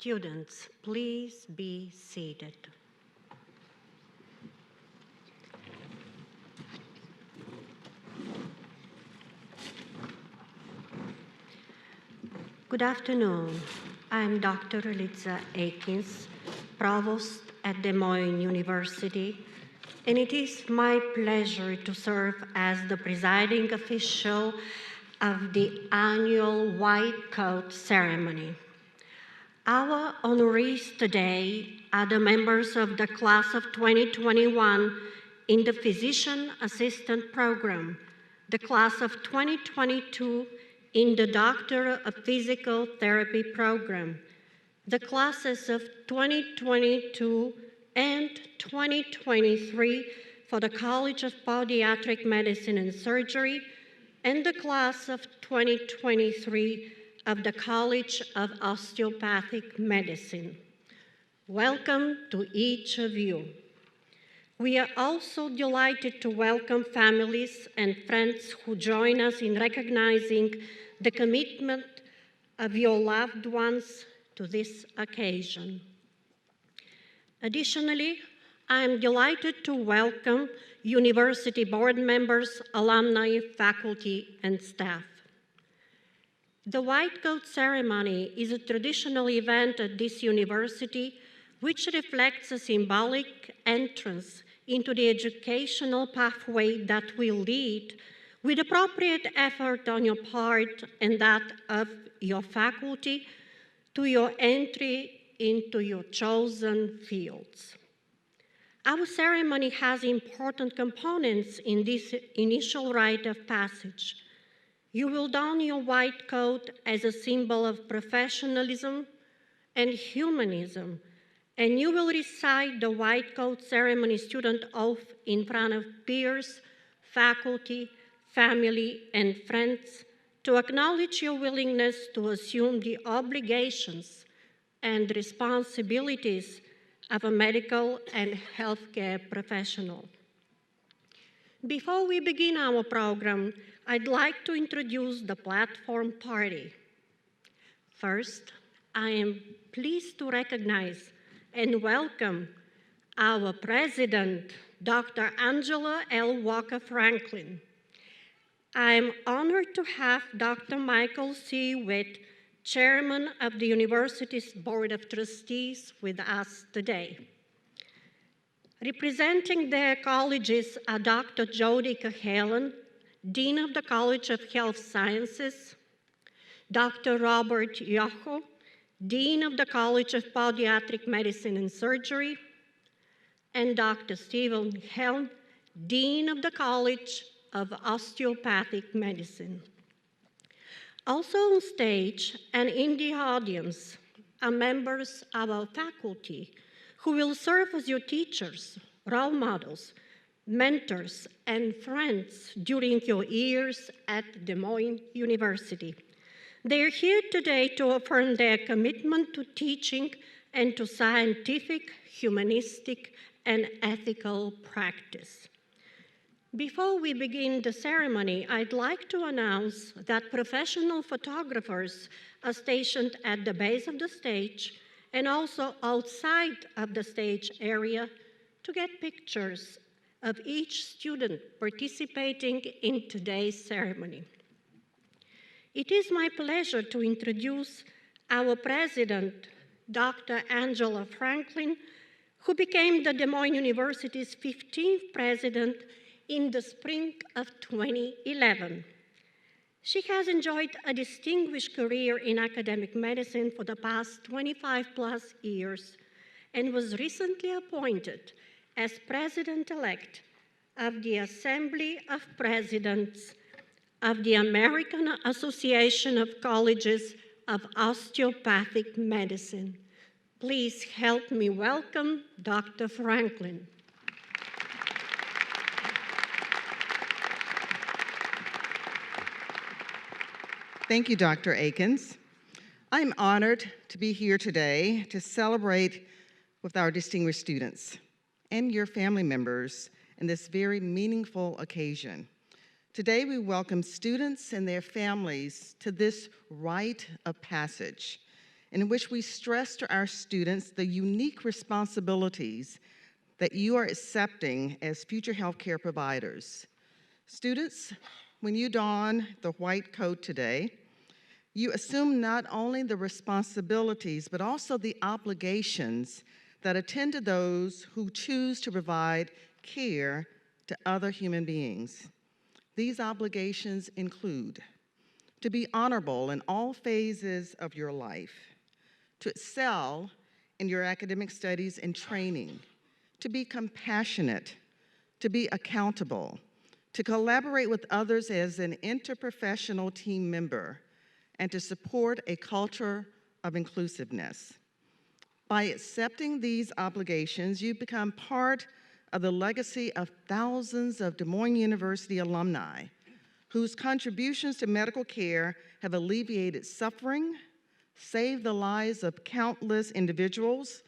Students, please be seated. Good afternoon. I'm Dr. Eliza Akins, Provost at Des Moines University, and it is my pleasure to serve as the presiding official of the annual White Coat Ceremony. Our honorees today are the members of the class of 2021 in the Physician Assistant Program, the class of 2022 in the Doctor of Physical Therapy Program, the classes of 2022 and 2023 for the College of Podiatric Medicine and Surgery, and the class of 2023 of the College of Osteopathic Medicine. Welcome to each of you. We are also delighted to welcome families and friends who join us in recognizing the commitment of your loved ones to this occasion. Additionally, I am delighted to welcome university board members, alumni, faculty, and staff. The White Coat Ceremony is a traditional event at this university which reflects a symbolic entrance into the educational pathway that will lead with appropriate effort on your part and that of your faculty to your entry into your chosen fields. Our ceremony has important components in this initial rite of passage. You will don your white coat as a symbol of professionalism and humanism, and you will recite the White Coat Ceremony student oath in front of peers, faculty, family, and friends to acknowledge your willingness to assume the obligations and responsibilities of a medical and healthcare professional. Before we begin our program, I'd like to introduce the platform party. First, I am pleased to recognize and welcome our president, Dr. Angela L. Walker Franklin. I am honored to have Dr. Michael C. Witt, chairman of the university's Board of Trustees, with us today. Representing their colleges are Dr. Jody Cahalan, Dean of the College of Health Sciences, Dr. Robert Yoho, Dean of the College of Podiatric Medicine and Surgery, and Dr. Stephen Helm, Dean of the College of Osteopathic Medicine. Also on stage and in the audience are members of our faculty who will serve as your teachers, role models, mentors, and friends during your years at Des Moines University. They are here today to affirm their commitment to teaching and to scientific, humanistic, and ethical practice. Before we begin the ceremony, I'd like to announce that professional photographers are stationed at the base of the stage and also outside of the stage area to get pictures of each student participating in today's ceremony. It is my pleasure to introduce our president, Dr. Angela Franklin, who became the Des Moines University's 15th president in the spring of 2011. She has enjoyed a distinguished career in academic medicine for the past 25 plus years and was recently appointed as president-elect of the Assembly of Presidents of the American Association of Colleges of Osteopathic Medicine. Please help me welcome Dr. Franklin. Thank you, Dr. Akins. I'm honored to be here today to celebrate with our distinguished students and your family members in this very meaningful occasion. Today, we welcome students and their families to this rite of passage. in which we stress to our students the unique responsibilities that you are accepting as future healthcare providers. Students, when you don the white coat today, you assume not only the responsibilities, but also the obligations that attend to those who choose to provide care to other human beings. These obligations include to be honorable in all phases of your life, to excel in your academic studies and training, to be compassionate, to be accountable, to collaborate with others as an interprofessional team member, and to support a culture of inclusiveness. By accepting these obligations, you become part of the legacy of thousands of Des Moines University alumni whose contributions to medical care have alleviated suffering, saved the lives of countless individuals,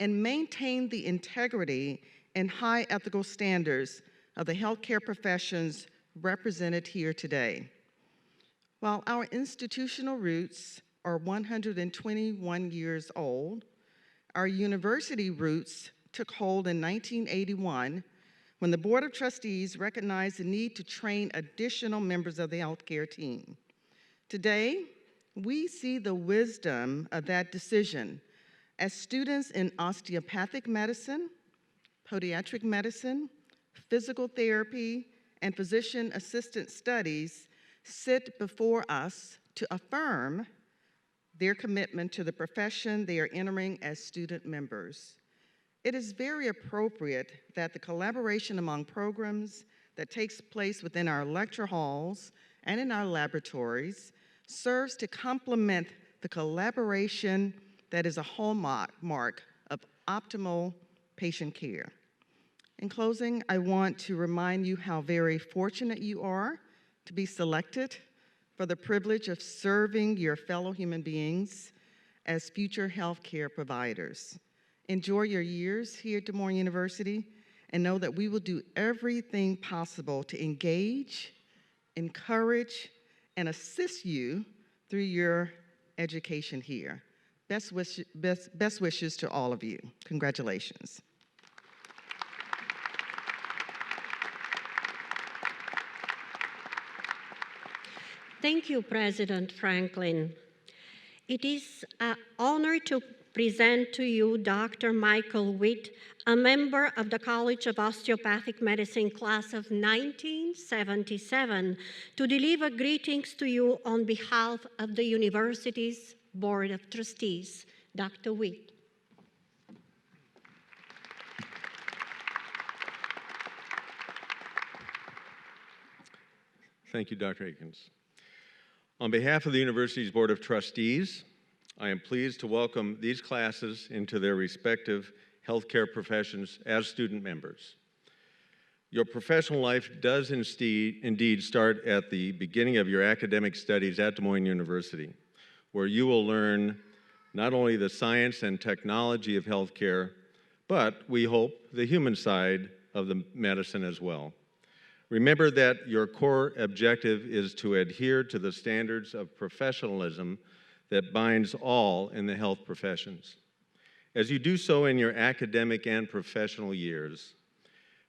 and maintained the integrity and high ethical standards of the healthcare professions represented here today. While our institutional roots are 121 years old, our university roots took hold in 1981 when the Board of Trustees recognized the need to train additional members of the healthcare team. Today, we see the wisdom of that decision as students in osteopathic medicine, podiatric medicine, physical therapy, and physician assistant studies sit before us to affirm their commitment to the profession they are entering as student members. It is very appropriate that the collaboration among programs that takes place within our lecture halls and in our laboratories serves to complement the collaboration that is a hallmark of optimal patient care. In closing, I want to remind you how very fortunate you are to be selected for the privilege of serving your fellow human beings as future healthcare providers. Enjoy your years here at Des Moines University and know that we will do everything possible to engage, encourage, and assist you through your education here. Best wishes to all of you. Congratulations. Thank you, President Franklin. It is an honor to present to you Dr. Michael Witt, a member of the College of Osteopathic Medicine class of 1977, to deliver greetings to you on behalf of the university's Board of Trustees. Dr. Witt. Thank you, Dr. Akins. On behalf of the university's Board of Trustees, I am pleased to welcome these classes into their respective healthcare professions as student members. Your professional life does indeed start at the beginning of your academic studies at Des Moines University, where you will learn not only the science and technology of healthcare, but we hope the human side of the medicine as well. Remember that your core objective is to adhere to the standards of professionalism that binds all in the health professions. As you do so in your academic and professional years,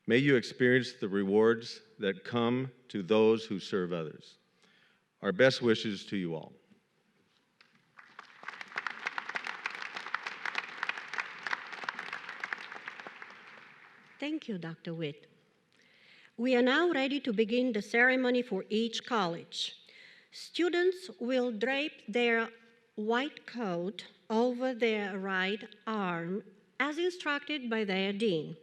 may you experience the rewards that come to those who serve others. Our best wishes to you all. Thank you, Dr. Witt. We are now ready to begin the ceremony for each college. Students will drape their white coat over their right arm as instructed by their dean.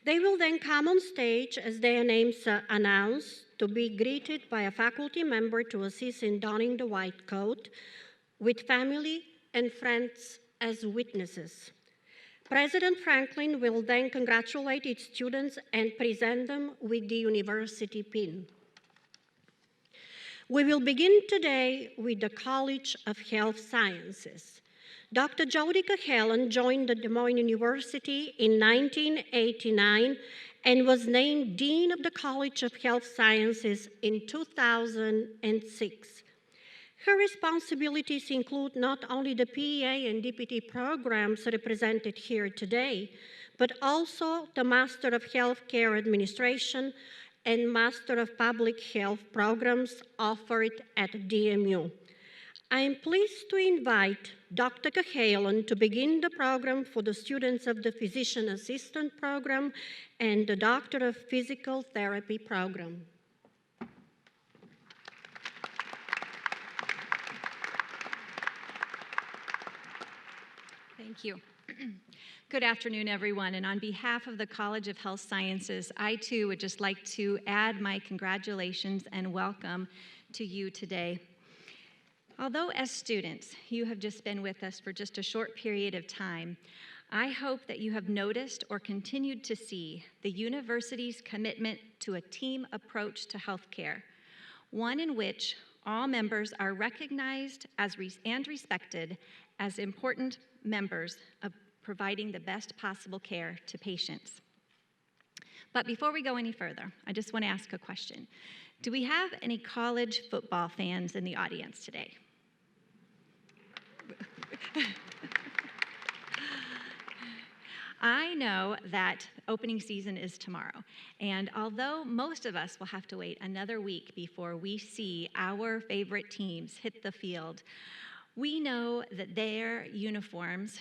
They will then come on stage as their names are announced to be greeted by a faculty member to assist in donning the white coat with family and friends as witnesses. President Franklin will then congratulate its students and present them with the university pin. We will begin today with the College of Health Sciences. Dr. Jody Cahalan joined the Des Moines University in 1989 and was named Dean of the College of Health Sciences in 2006. Her responsibilities include not only the PA and DPT programs represented here today, but also the Master of Healthcare Administration and Master of Public Health programs offered at DMU. I am pleased to invite Dr. Cahalan to begin the program for the students of the Physician Assistant program and the Doctor of Physical Therapy program. Thank you. Good afternoon, everyone. And on behalf of the College of Health Sciences, I too would just like to add my congratulations and welcome to you today. Although as students, you have just been with us for just a short period of time, I hope that you have noticed or continued to see the university's commitment to a team approach to healthcare, one in which all members are recognized and respected as important members of providing the best possible care to patients. But before we go any further, I just want to ask a question. Do we have any college football fans in the audience today? I know that opening season is tomorrow, and although most of us will have to wait another week before we see our favorite teams hit the field, we know that their uniforms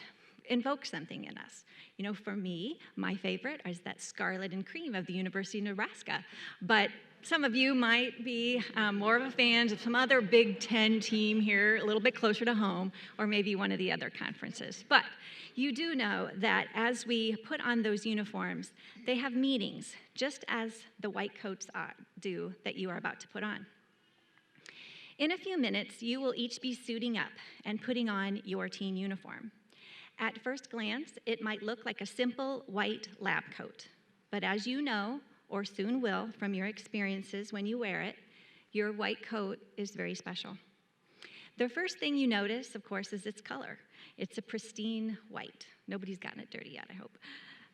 invoke something in us. You know, for me, my favorite is that scarlet and cream of the University of Nebraska, but some of you might be more of a fan of some other Big Ten team here, a little bit closer to home, or maybe one of the other conferences. But you do know that as we put on those uniforms, they have meanings, just as the white coats do that you are about to put on. In a few minutes, you will each be suiting up and putting on your team uniform. At first glance, it might look like a simple white lab coat, but as you know, or soon will from your experiences when you wear it, your white coat is very special. The first thing you notice, of course, is its color. It's a pristine white. Nobody's gotten it dirty yet, I hope.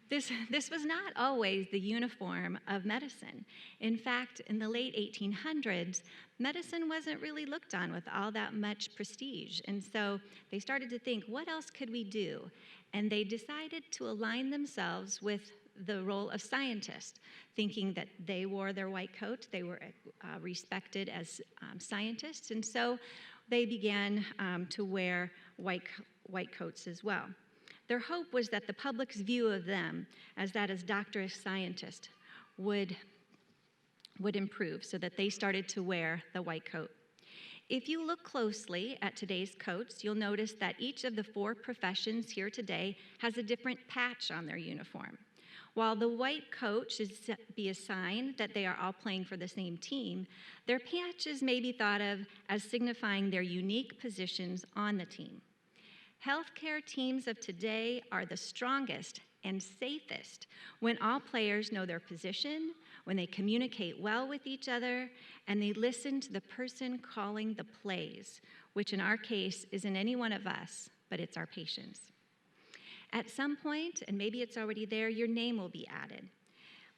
This was not always the uniform of medicine. In fact, in the late 1800s, medicine wasn't really looked on with all that much prestige. And so they started to think, what else could we do? And they decided to align themselves with the role of scientist, thinking that they wore their white coat, they were respected as scientists, and so they began to wear white coats as well. Their hope was that the public's view of them as doctor scientist would improve so that they started to wear the white coat. If you look closely at today's coats, you'll notice that each of the 4 professions here today has a different patch on their uniform. While the white coat should be a sign that they are all playing for the same team, their patches may be thought of as signifying their unique positions on the team. Healthcare teams of today are the strongest and safest when all players know their position, when they communicate well with each other, and they listen to the person calling the plays, which in our case isn't any one of us, but it's our patients. At some point, and maybe it's already there, your name will be added.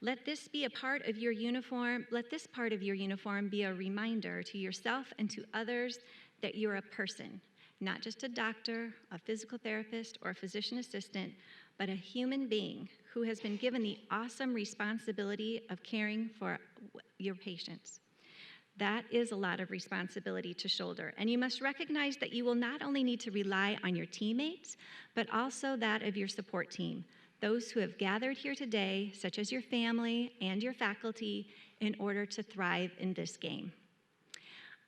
Let this be a part of your uniform. Let this part of your uniform be a reminder to yourself and to others that you're a person, not just a doctor, a physical therapist, or a physician assistant, but a human being who has been given the awesome responsibility of caring for your patients. That is a lot of responsibility to shoulder, and you must recognize that you will not only need to rely on your teammates, but also that of your support team, those who have gathered here today, such as your family and your faculty, in order to thrive in this game.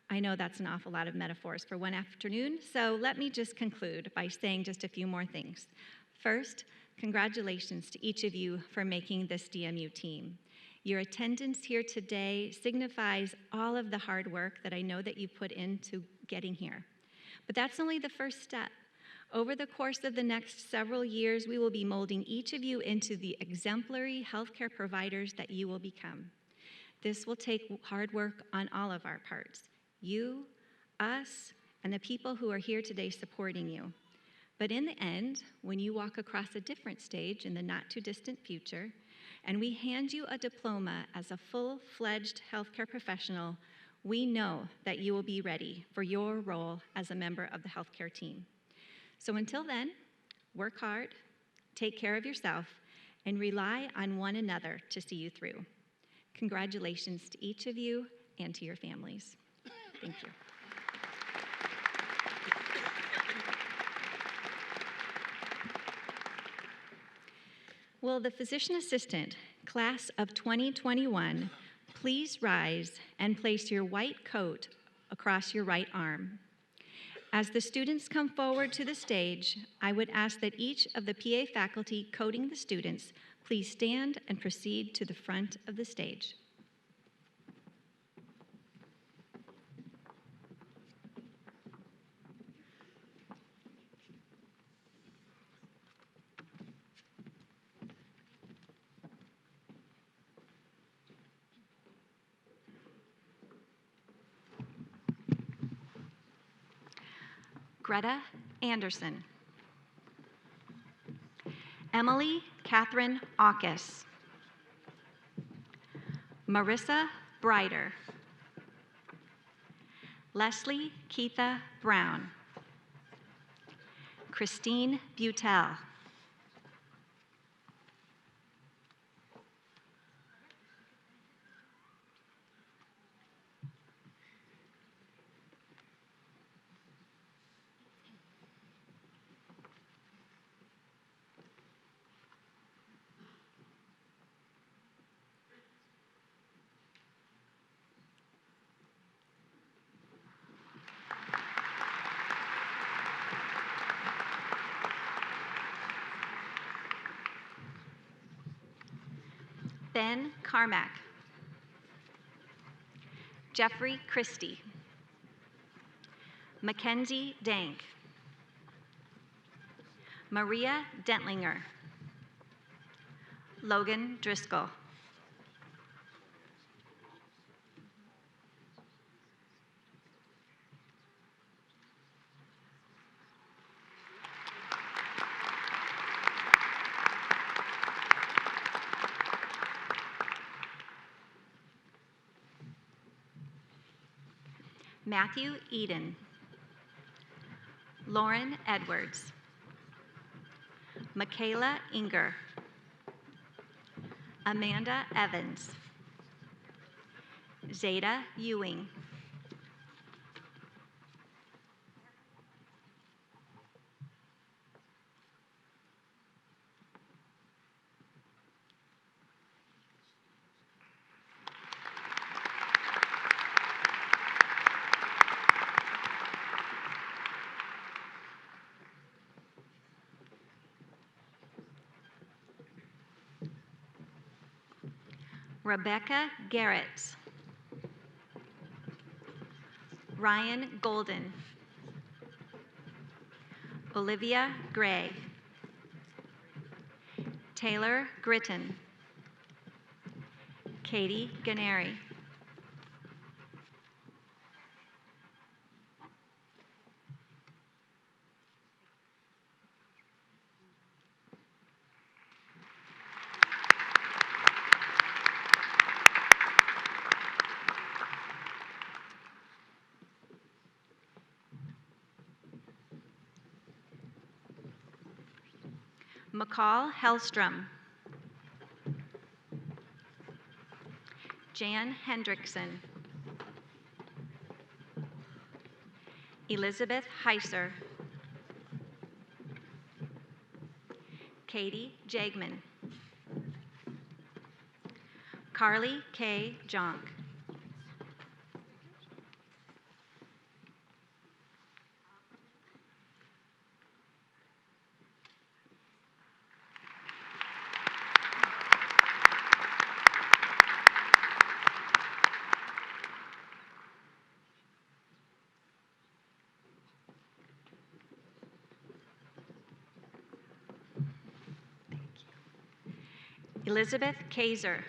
I know that's an awful lot of metaphors for one afternoon, so let me just conclude by saying just a few more things. First, congratulations to each of you for making this DMU team. Your attendance here today signifies all of the hard work that I know that you put into getting here. But that's only the first step. Over the course of the next several years, we will be molding each of you into the exemplary healthcare providers that you will become. This will take hard work on all of our parts. You, us, and the people who are here today supporting you. But in the end, when you walk across a different stage in the not-too-distant future, and we hand you a diploma as a full-fledged healthcare professional, we know that you will be ready for your role as a member of the healthcare team. So until then, work hard, take care of yourself, and rely on one another to see you through. Congratulations to each of you and to your families. Thank you. Will the physician assistant, class of 2021, please rise and place your white coat across your right arm. As the students come forward to the stage, I would ask that each of the PA faculty coating the students please stand and proceed to the front of the stage. Greta Anderson. Emily Catherine Aukus. Marissa Brider. Leslie Keitha Brown. Christine Butel. Ben Carmack. Jeffrey Christie. Mackenzie Dank. Maria Dentlinger. Logan Driscoll. Matthew Eden. Lauren Edwards. Michaela Inger. Amanda Evans. Zeta Ewing. Rebecca Garrett. Ryan Golden. Olivia Gray. Taylor Gritton. Katie Ganeri. McCall Hellstrom. Jan Hendrickson. Elizabeth Heiser. Katie Jagman. Carly K. Jonk. Elizabeth Kaiser.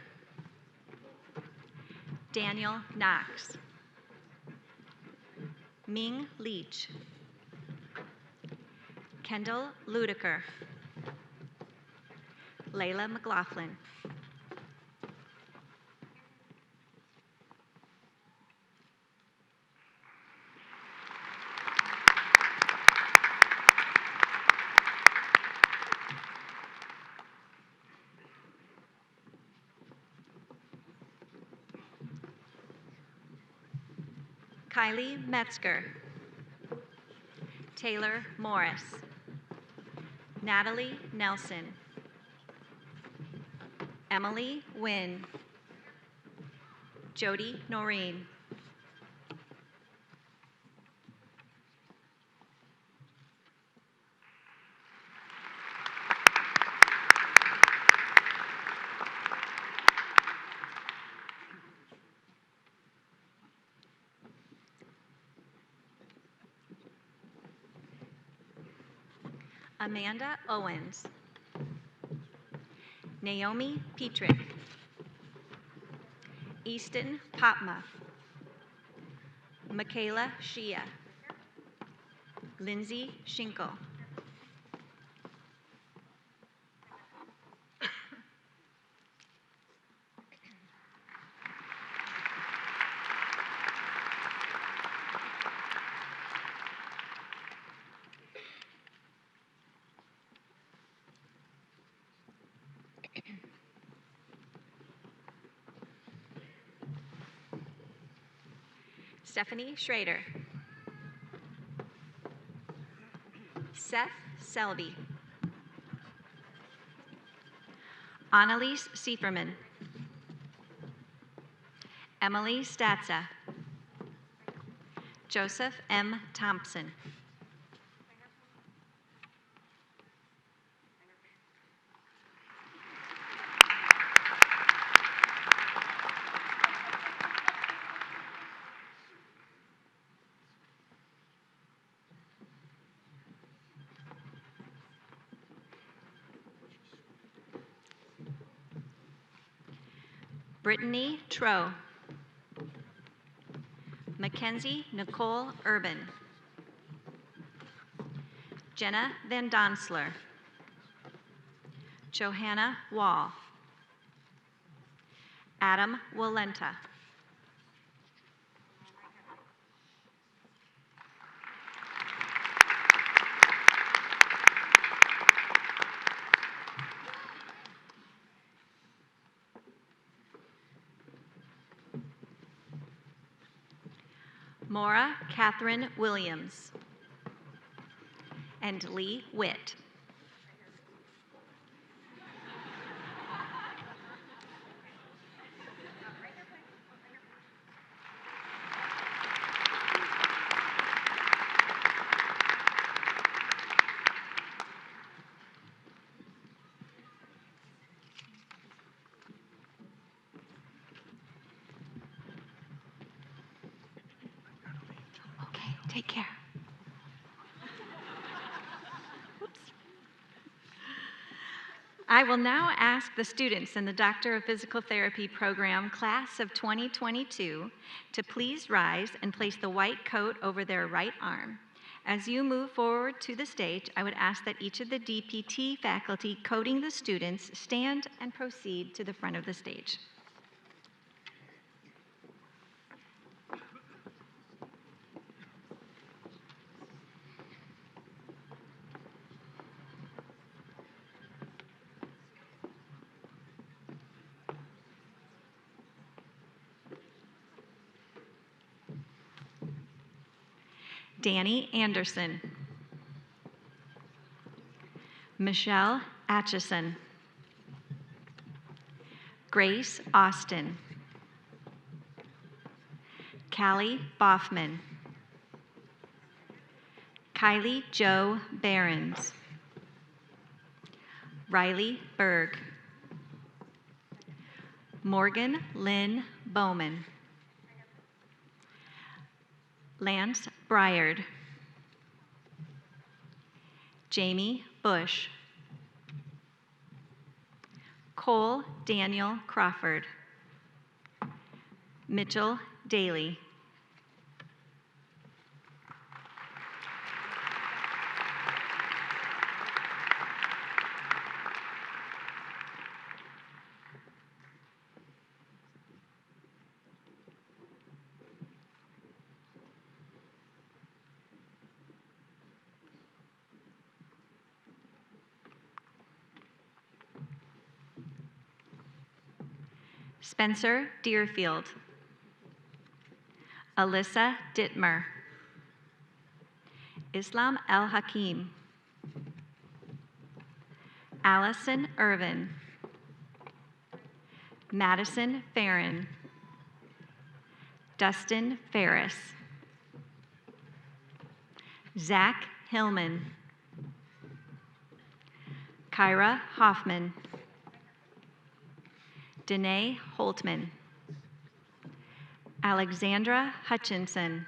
Daniel Knox. Ming Leach. Kendall Ludiker. Layla McLaughlin. Kylie Metzger, Taylor Morris, Natalie Nelson, Emily Wynn, Jody Noreen, Amanda Owens, Naomi Petrick, Easton Popmuff, Michaela Shia, Lindsay Schinkel, Stephanie Schrader, Seth Selby, Annalise Sieferman, Emily Statza, Joseph M. Thompson, Brittany Troe, Mackenzie Nicole Urban, Jenna Van Donsler, Johanna Wall, Adam Walenta, Maura Catherine Williams, and Lee Witt. Okay, take care. Oops. I will now ask the students in the Doctor of Physical Therapy program, class of 2022, to please rise and place the white coat over their right arm. As you move forward to the stage, I would ask that each of the DPT faculty coating the students stand and proceed to the front of the stage. Danny Anderson, Michelle Atchison, Grace Austin, Callie Boffman, Kylie Jo Behrens, Riley Berg, Morgan Lynn Bowman, Lance Bryard, Jamie Bush, Cole Daniel Crawford, Mitchell Daly, Spencer Deerfield, Alyssa Dittmer, Islam El Hakim, Allison Irvin, Madison Farron, Dustin Ferris, Zach Hillman, Kyra Hoffman, Danae Holtman, Alexandra Hutchinson,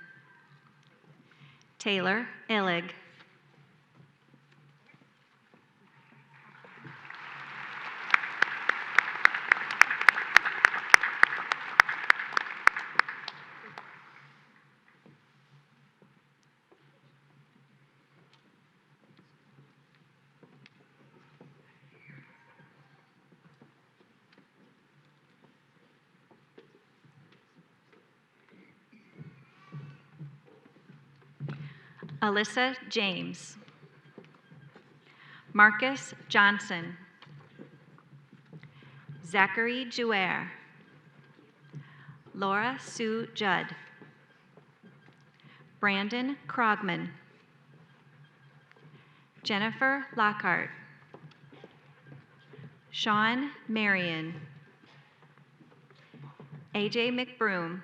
Taylor Illig, Alyssa James, Marcus Johnson, Zachary Jouer, Laura Sue Judd, Brandon Krogman, Jennifer Lockhart, Sean Marion, AJ McBroom,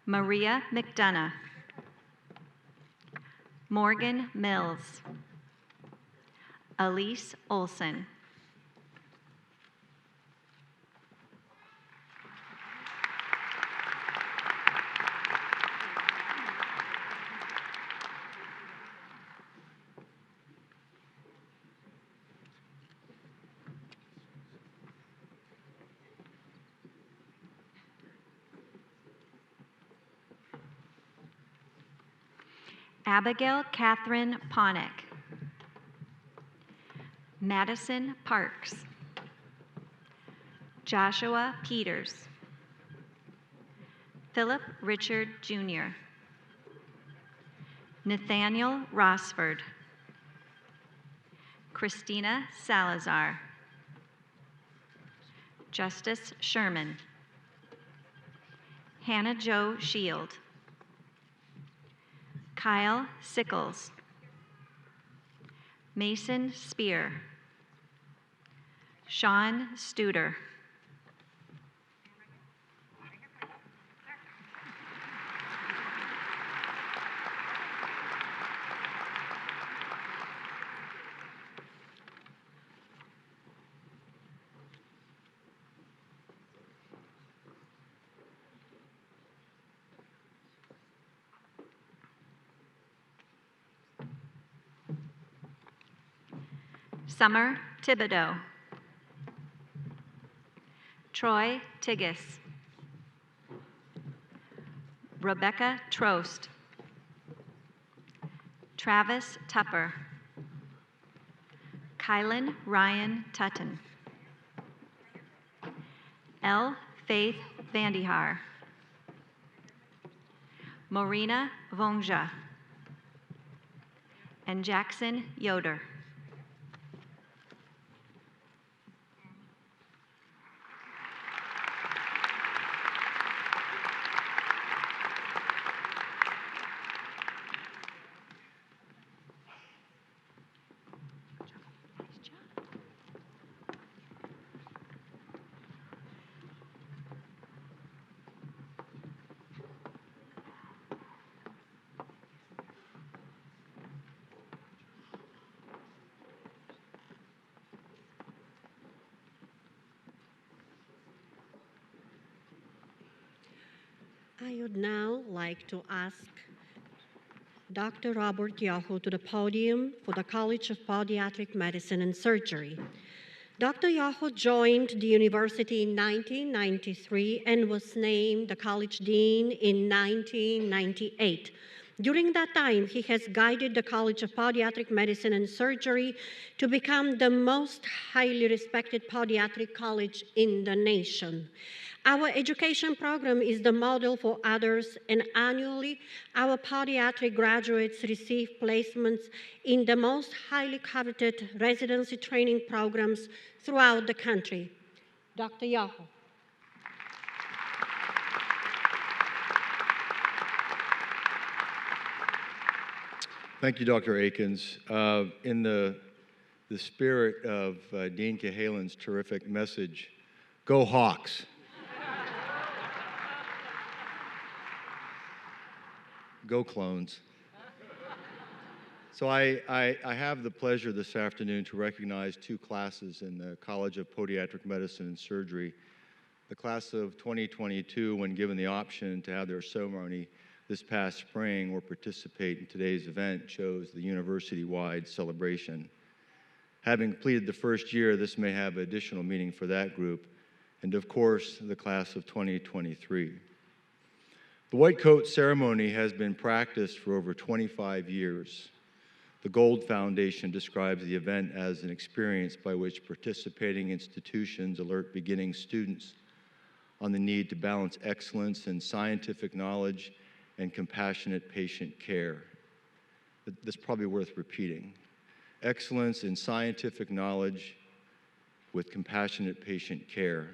Maria McDonough, Morgan Mills, Elise Olson. Abigail Catherine Ponick, Madison Parks, Joshua Peters, Philip Richard Jr., Nathaniel Rossford, Christina Salazar, Justice Sherman, Hannah Jo Shield, Kyle Sickles, Mason Spear, Sean Studer, Summer Thibodeau, Troy Tiggis, Rebecca Trost, Travis Tupper, Kylan Ryan Tutton, L. Faith Vandihar, Morena Vongja, and Jackson Yoder. I would now like to ask Dr. Robert Yoho to the podium for the College of Podiatric Medicine and Surgery. Dr. Yoho joined the university in 1993 and was named the college dean in 1998. During that time, he has guided the College of Podiatric Medicine and Surgery to become the most highly respected podiatric college in the nation. Our education program is the model for others, and annually, our podiatric graduates receive placements in the most highly coveted residency training programs throughout the country. Dr. Yoho. Thank you, Dr. Akins. In the spirit of Dean Cahalan's terrific message, go Hawks. Go Clones. So I have the pleasure this afternoon to recognize two classes in the College of Podiatric Medicine and Surgery. The class of 2022, when given the option to have their ceremony this past spring or participate in today's event, chose the university-wide celebration. Having completed the first year, this may have additional meaning for that group, and of course, the class of 2023. The white coat ceremony has been practiced for over 25 years. The Gold Foundation describes the event as an experience by which participating institutions alert beginning students on the need to balance excellence in scientific knowledge and compassionate patient care. That's probably worth repeating. Excellence in scientific knowledge with compassionate patient care.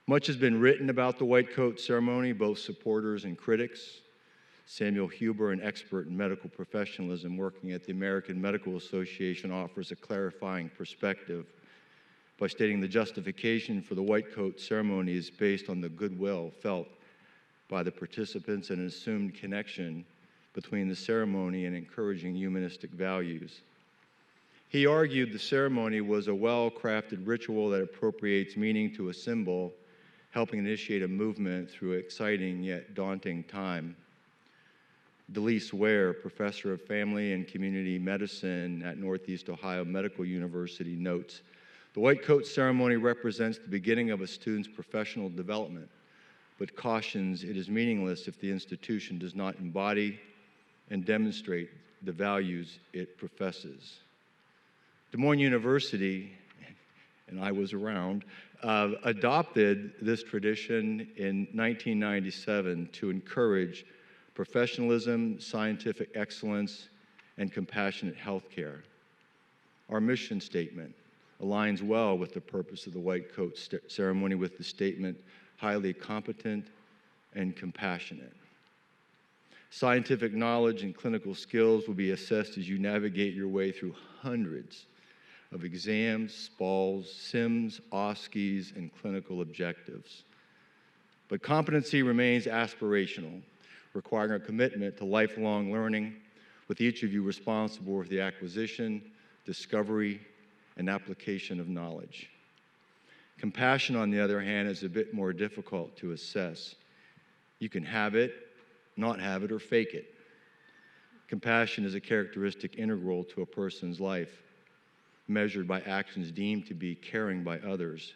Much has been written about the white coat ceremony, both supporters and critics. Samuel Huber, an expert in medical professionalism working at the American Medical Association, offers a clarifying perspective by stating the justification for the white coat ceremony is based on the goodwill felt by the participants and an assumed connection between the ceremony and encouraging humanistic values. He argued the ceremony was a well-crafted ritual that appropriates meaning to a symbol, helping initiate a movement through an exciting yet daunting time. Delise Ware, professor of family and community medicine at Northeast Ohio Medical University, notes, the white coat ceremony represents the beginning of a student's professional development, but cautions it is meaningless if the institution does not embody and demonstrate the values it professes. Des Moines University, and I was around, adopted this tradition in 1997 to encourage professionalism, scientific excellence, and compassionate healthcare. Our mission statement aligns well with the purpose of the white coat ceremony with the statement, highly competent and compassionate. Scientific knowledge and clinical skills will be assessed as you navigate your way through hundreds of exams, SPALs, SIMS, OSCEs, and clinical objectives. But competency remains aspirational, requiring a commitment to lifelong learning, with each of you responsible for the acquisition, discovery, and application of knowledge. Compassion, on the other hand, is a bit more difficult to assess. You can have it, not have it, or fake it. Compassion is a characteristic integral to a person's life, measured by actions deemed to be caring by others.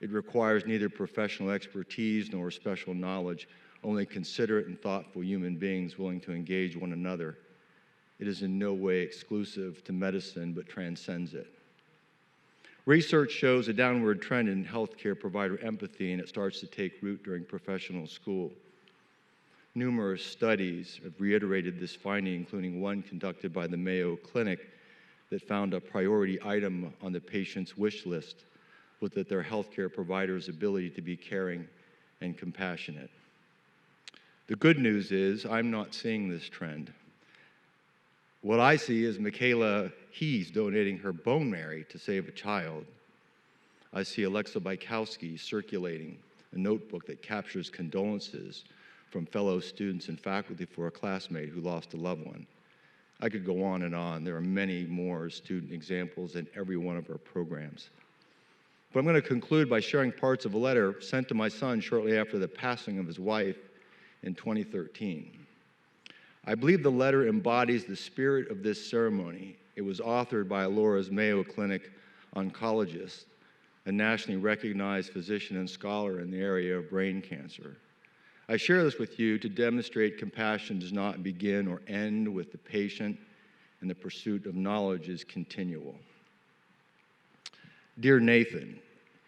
It requires neither professional expertise nor special knowledge, only considerate and thoughtful human beings willing to engage one another. It is in no way exclusive to medicine, but transcends it. Research shows a downward trend in healthcare provider empathy, and it starts to take root during professional school. Numerous studies have reiterated this finding, including one conducted by the Mayo Clinic that found a priority item on the patient's wish list was that their healthcare provider's ability to be caring and compassionate. The good news is I'm not seeing this trend. What I see is Michaela Hees donating her bone marrow to save a child. I see Alexa Bykowski circulating a notebook that captures condolences from fellow students and faculty for a classmate who lost a loved one. I could go on and on. There are many more student examples in every one of our programs. But I'm going to conclude by sharing parts of a letter sent to my son shortly after the passing of his wife in 2013. I believe the letter embodies the spirit of this ceremony. It was authored by Laura's Mayo Clinic oncologist, a nationally recognized physician and scholar in the area of brain cancer. I share this with you to demonstrate compassion does not begin or end with the patient, and the pursuit of knowledge is continual. Dear Nathan,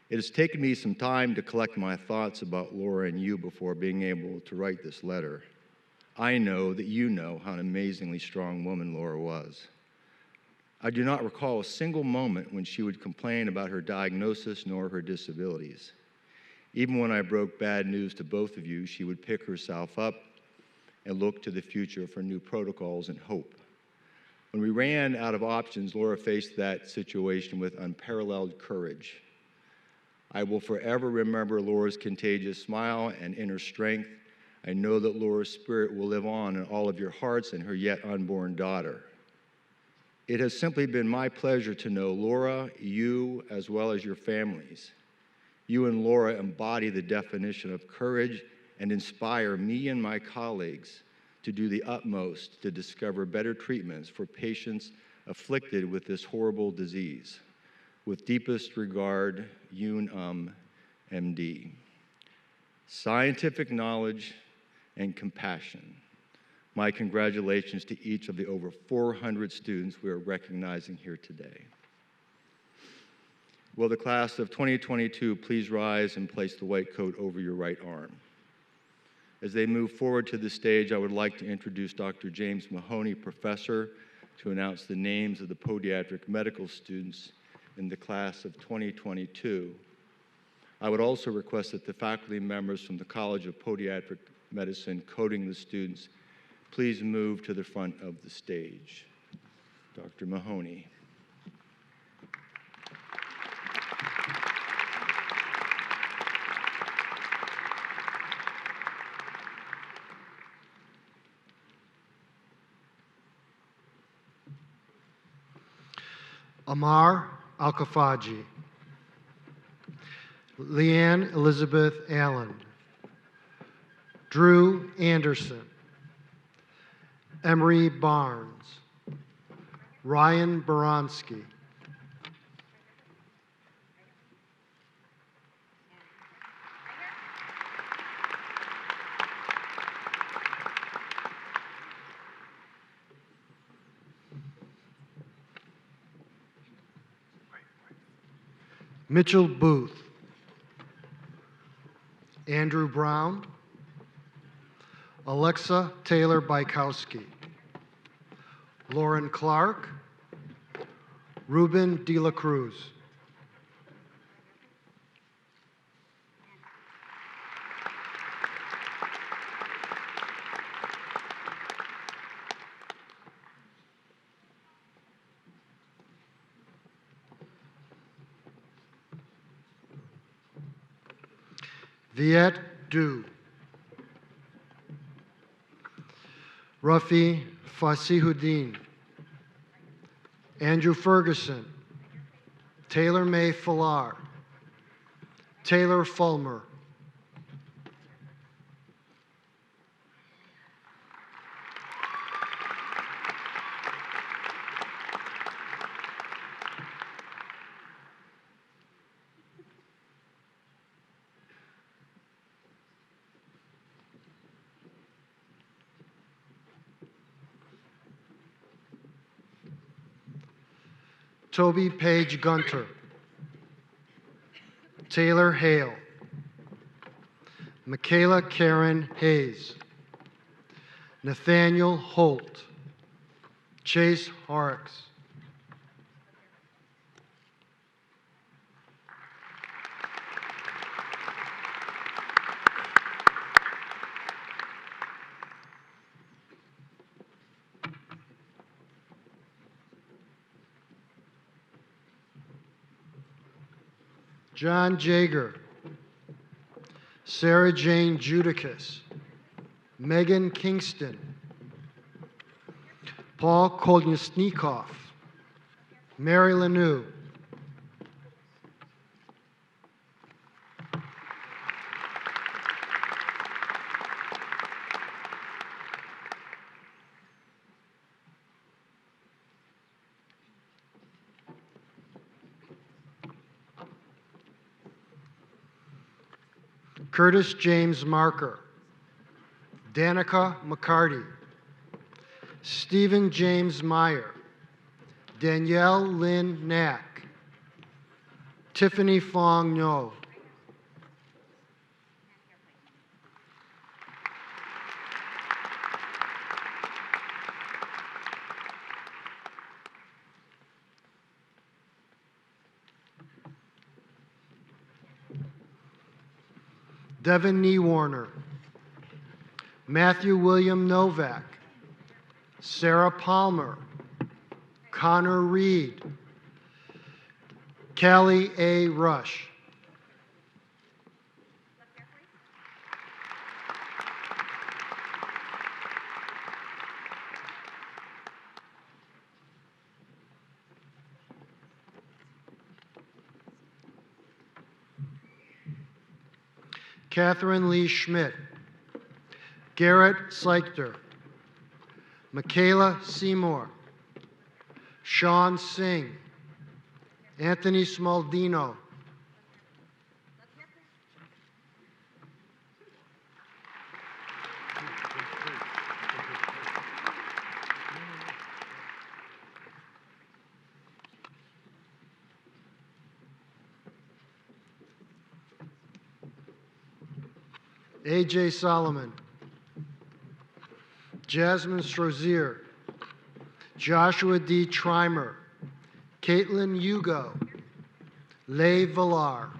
it has taken me some time to collect my thoughts about Laura and you before being able to write this letter. I know that you know how an amazingly strong woman Laura was. I do not recall a single moment when she would complain about her diagnosis nor her disabilities. Even when I broke bad news to both of you, she would pick herself up and look to the future for new protocols and hope. When we ran out of options, Laura faced that situation with unparalleled courage. I will forever remember Laura's contagious smile and inner strength. I know that Laura's spirit will live on in all of your hearts and her yet unborn daughter. It has simply been my pleasure to know Laura, you, as well as your families. You and Laura embody the definition of courage and inspire me and my colleagues to do the utmost to discover better treatments for patients afflicted with this horrible disease. With deepest regard, Yoon MD. Scientific knowledge and compassion. My congratulations to each of the over 400 students we are recognizing here today. Will the class of 2022 please rise and place the white coat over your right arm? As they move forward to the stage, I would like to introduce Dr. James Mahoney, professor, to announce the names of the podiatric medical students in the class of 2022. I would also request that the faculty members from the College of Podiatric Medicine coding the students please move to the front of the stage. Dr. Mahoney. Amar Alkafaji, Leanne Elizabeth Allen, Drew Anderson, Emery Barnes, Ryan Baronsky, Mitchell Booth, Andrew Brown, Alexa Taylor Bykowski, Lauren Clark, Ruben De La Cruz. Viet Du, Rafi Fasihuddin, Andrew Ferguson, Taylor May Falar, Taylor Fulmer, Toby Page Gunter, Taylor Hale, Michaela Karen Hayes, Nathaniel Holt, Chase Horrocks, John Jager, Sarah Jane Judicus, Megan Kingston, Paul Kolniasnikov, Mary Lanou, Curtis James Marker, Danica McCarty, Stephen James Meyer, Danielle Lynn Knack, Tiffany Fong No, Devin Warner, Matthew William Novak, Sarah Palmer, Connor Reed. Callie A. Rush. Catherine Lee Schmidt. Garrett Seichter. Michaela Seymour. Sean Singh. Anthony Smaldino. A.J. Solomon. Jasmine Strozier. Joshua D. Trimer. Caitlin Hugo. Leigh Villar.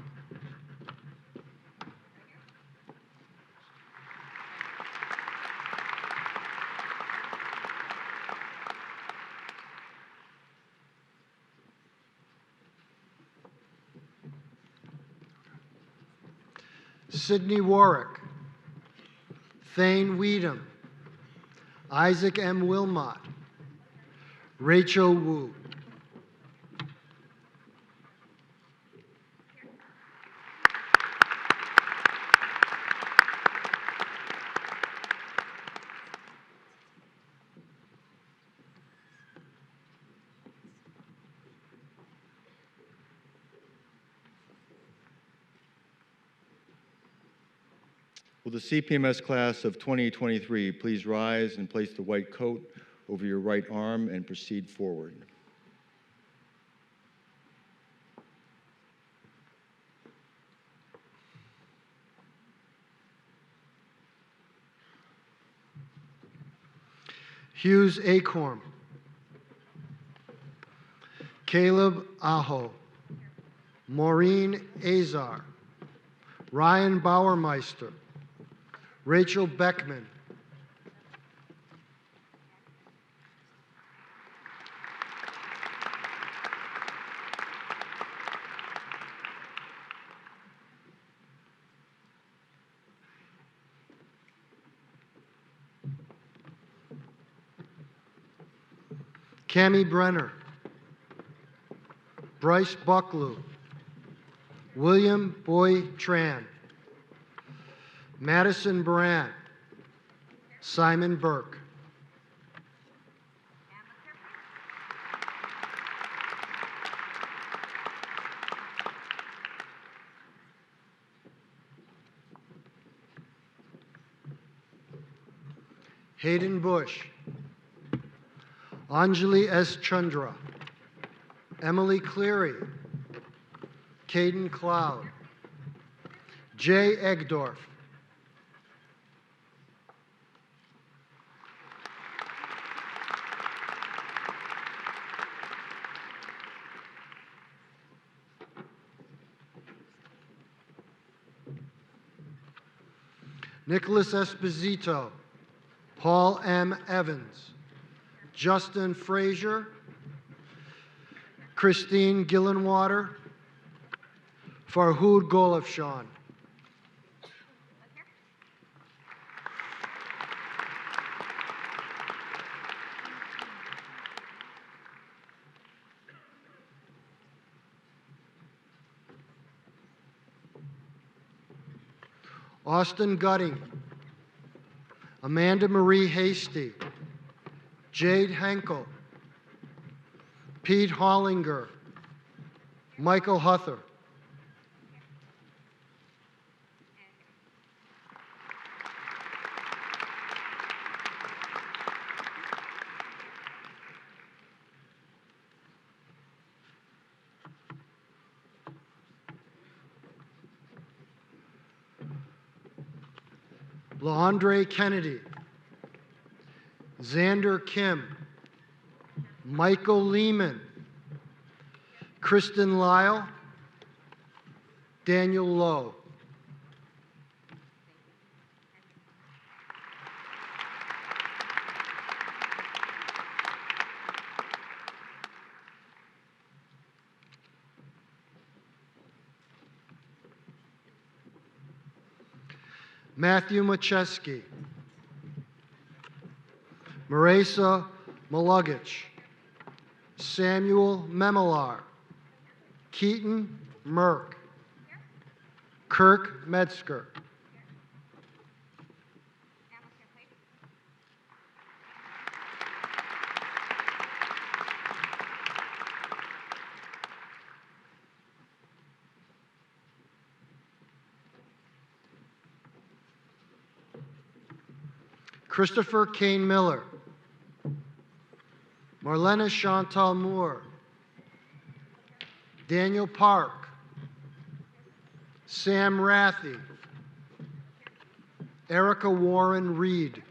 Sydney Warwick. Thane Weedham. Isaac M. Wilmot. Rachel Wu. Will the CPMS class of 2023 please rise and place the white coat over your right arm and proceed forward. Hughes Acorn. Caleb Aho. Maureen Azar. Ryan Bauermeister. Rachel Beckman. Cami Brenner. Bryce Bucklew. William Boy Tran. Madison Brandt. Simon Burke. Hayden Bush. Anjali S. Chandra. Emily Cleary. Caden Cloud. Jay Egdorf. Nicholas Esposito. Paul M. Evans. Justin Frazier. Christine Gillenwater. Farhood Golafshan. Austin Gutting. Amanda Marie Hasty. Jade Henkel. Pete Hollinger. Michael Huther. LaAndre Kennedy. Xander Kim. Michael Lehman. Kristen Lyle. Daniel Lowe. Matthew Macheski, Marisa Malugich, Samuel Memelar, Keaton Merck, Kirk Metzger. Christopher Kane Miller, Marlena Chantal Moore, Daniel Park, Sam Rathie, Erica Warren Reed,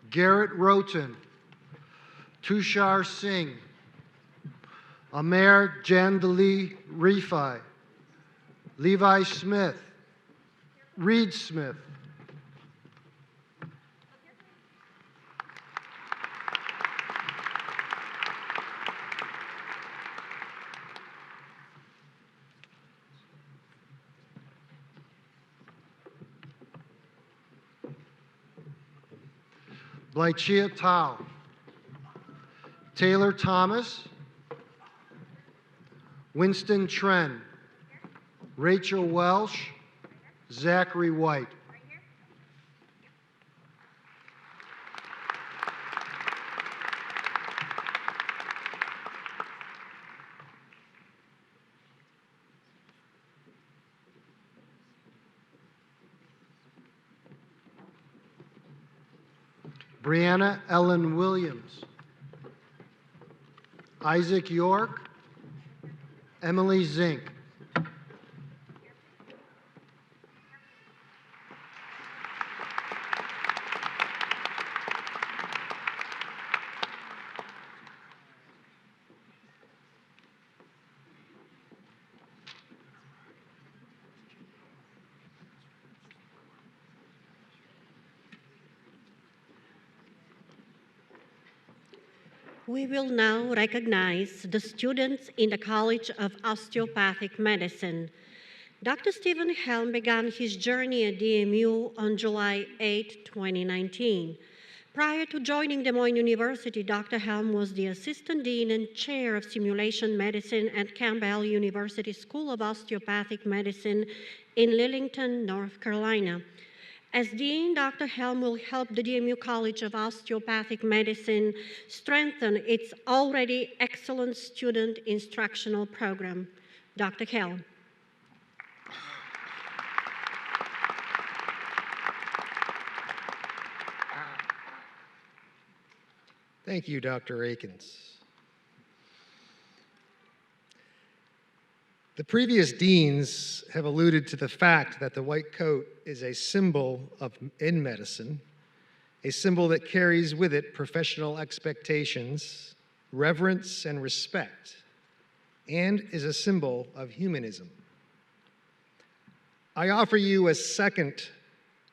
Garrett Roten, Tushar Singh, Amer Jandali Rifai, Levi Smith, Reed Smith, Blychia Tao, Taylor Thomas, Winston Tren, Rachel Welsh, Zachary White. Brianna Ellen Williams, Isaac York, Emily Zink. We will now recognize the students in the College of Osteopathic Medicine. Dr. Stephen Helm began his journey at DMU on July 8, 2019. Prior to joining Des Moines University, Dr. Helm was the Assistant Dean and Chair of Simulation Medicine at Campbell University School of Osteopathic Medicine in Lillington, North Carolina. As Dean, Dr. Helm will help the DMU College of Osteopathic Medicine strengthen its already excellent student instructional program. Dr. Helm. Thank you, Dr. Akins. The previous deans have alluded to the fact that the white coat is a symbol in medicine, a symbol that carries with it professional expectations, reverence, and respect, and is a symbol of humanism. I offer you a second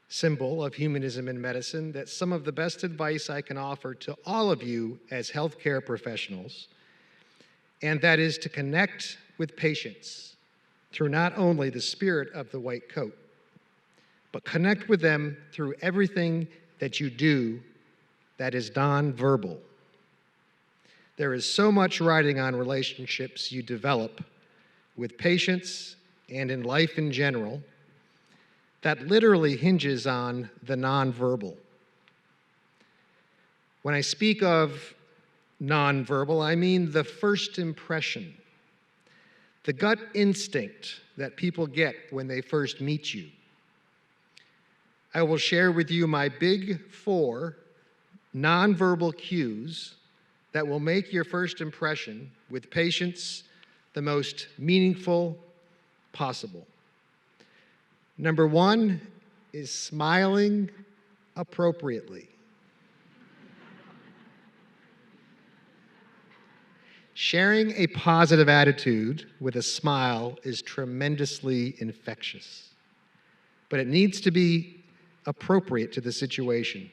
symbol of humanism in medicine, that's some of the best advice I can offer to all of you as healthcare professionals, and that is to connect with patients through not only the spirit of the white coat, but connect with them through everything that you do that is nonverbal. There is so much riding on relationships you develop with patients and in life in general that literally hinges on the nonverbal. When I speak of nonverbal, I mean the first impression, the gut instinct that people get when they first meet you. I will share with you my big 4 nonverbal cues that will make your first impression with patients the most meaningful possible. Number 1 is smiling appropriately. Sharing a positive attitude with a smile is tremendously infectious, but it needs to be appropriate to the situation.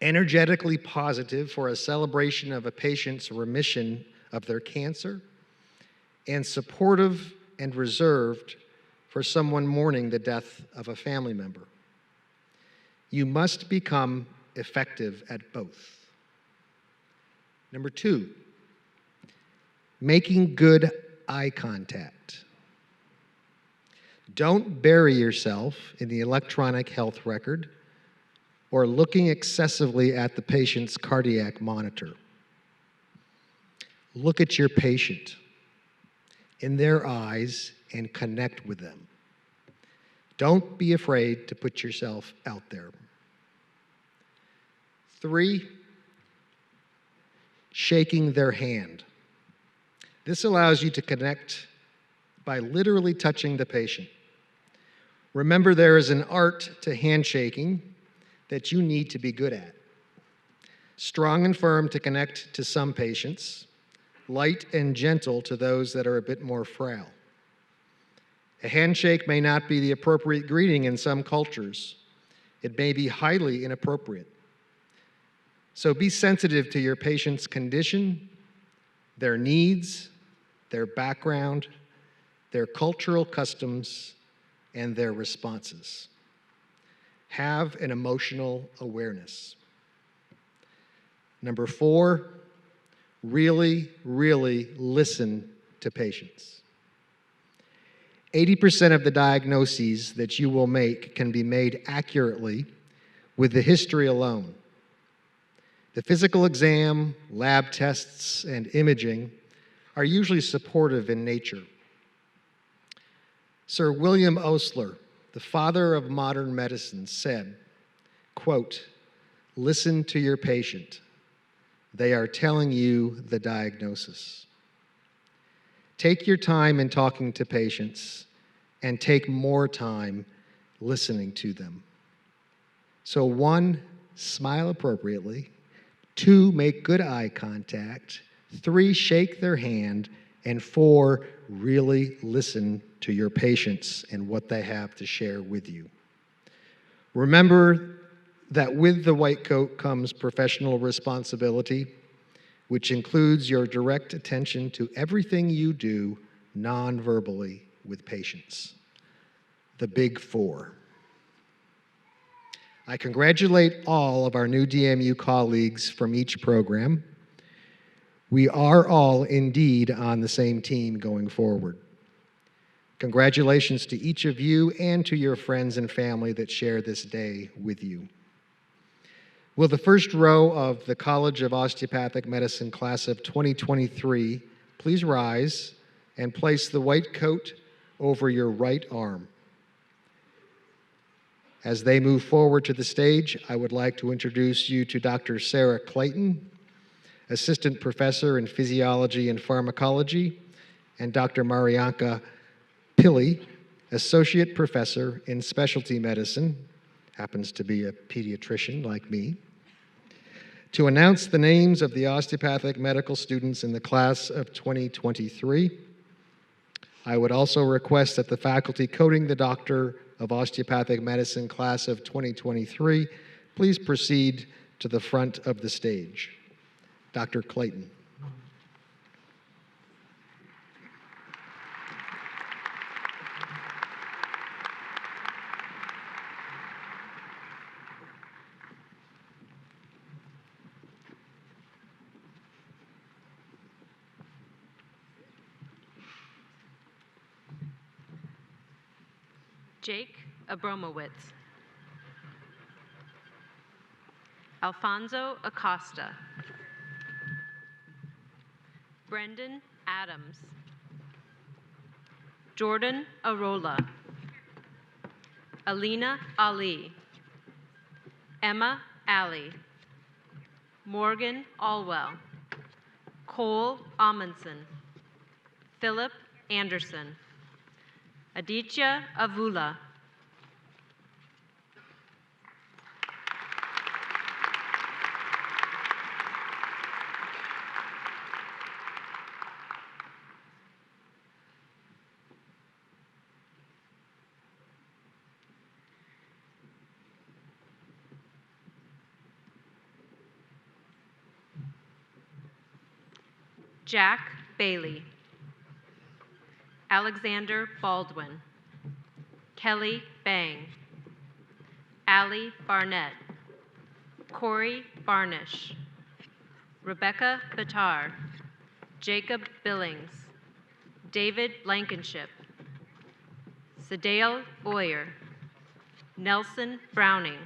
Energetically positive for a celebration of a patient's remission of their cancer, and supportive and reserved for someone mourning the death of a family member. You must become effective at both. Number 2, making good eye contact. Don't bury yourself in the electronic health record or looking excessively at the patient's cardiac monitor. Look at your patient in their eyes and connect with them. Don't be afraid to put yourself out there. 3, shaking their hand. This allows you to connect by literally touching the patient. Remember, there is an art to handshaking that you need to be good at. Strong and firm to connect to some patients, light and gentle to those that are a bit more frail. A handshake may not be the appropriate greeting in some cultures. It may be highly inappropriate. So be sensitive to your patient's condition, their needs, their background, their cultural customs, and their responses. Have an emotional awareness. Number 4, really, really listen to patients. 80% of the diagnoses that you will make can be made accurately with the history alone. The physical exam, lab tests, and imaging are usually supportive in nature. Sir William Osler, the father of modern medicine, said, quote, "Listen to your patient. They are telling you the diagnosis." Take your time in talking to patients and take more time listening to them. So 1, smile appropriately. 2, make good eye contact. 3, shake their hand. And 4, really listen to your patients and what they have to share with you. Remember that with the white coat comes professional responsibility, which includes your direct attention to everything you do non-verbally with patients. The big 4. I congratulate all of our new DMU colleagues from each program. We are all indeed on the same team going forward. Congratulations to each of you and to your friends and family that share this day with you. Will the first row of the College of Osteopathic Medicine class of 2023 please rise and place the white coat over your right arm. As they move forward to the stage, I would like to introduce you to Dr. Sarah Clayton, Assistant Professor in Physiology and Pharmacology, and Dr. Marianka Pilley, Associate Professor in Specialty Medicine, happens to be a pediatrician like me, to announce the names of the osteopathic medical students in the class of 2023. I would also request that the faculty coding the Doctor of Osteopathic Medicine class of 2023 please proceed to the front of the stage. Dr. Clayton. Jake Abromowitz. Alfonso Acosta. Brendan Adams. Jordan Arola. Alina Ali. Emma Alley. Morgan Alwell. Cole Amundson. Philip Anderson. Aditya Avula. Jack Bailey, Alexander Baldwin, Kelly Bang, Allie Barnett, Corey Barnish, Rebecca Batar, Jacob Billings, David Blankenship, Sadale Boyer, Nelson Browning,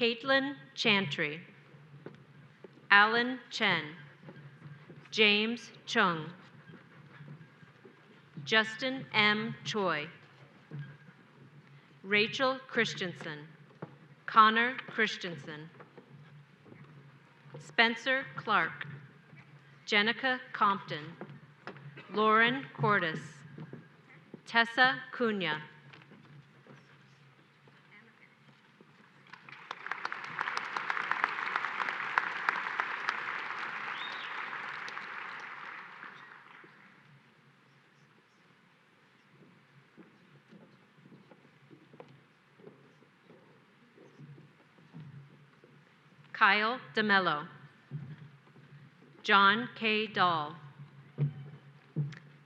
Caitlin Chantry, Alan Chen, James Chung, Justin M. Choi, Rachel Christensen, Connor Christensen, Spencer Clark, Jenica Compton, Lauren Cordes, Tessa Cunha, Kyle DeMello, John K. Dahl,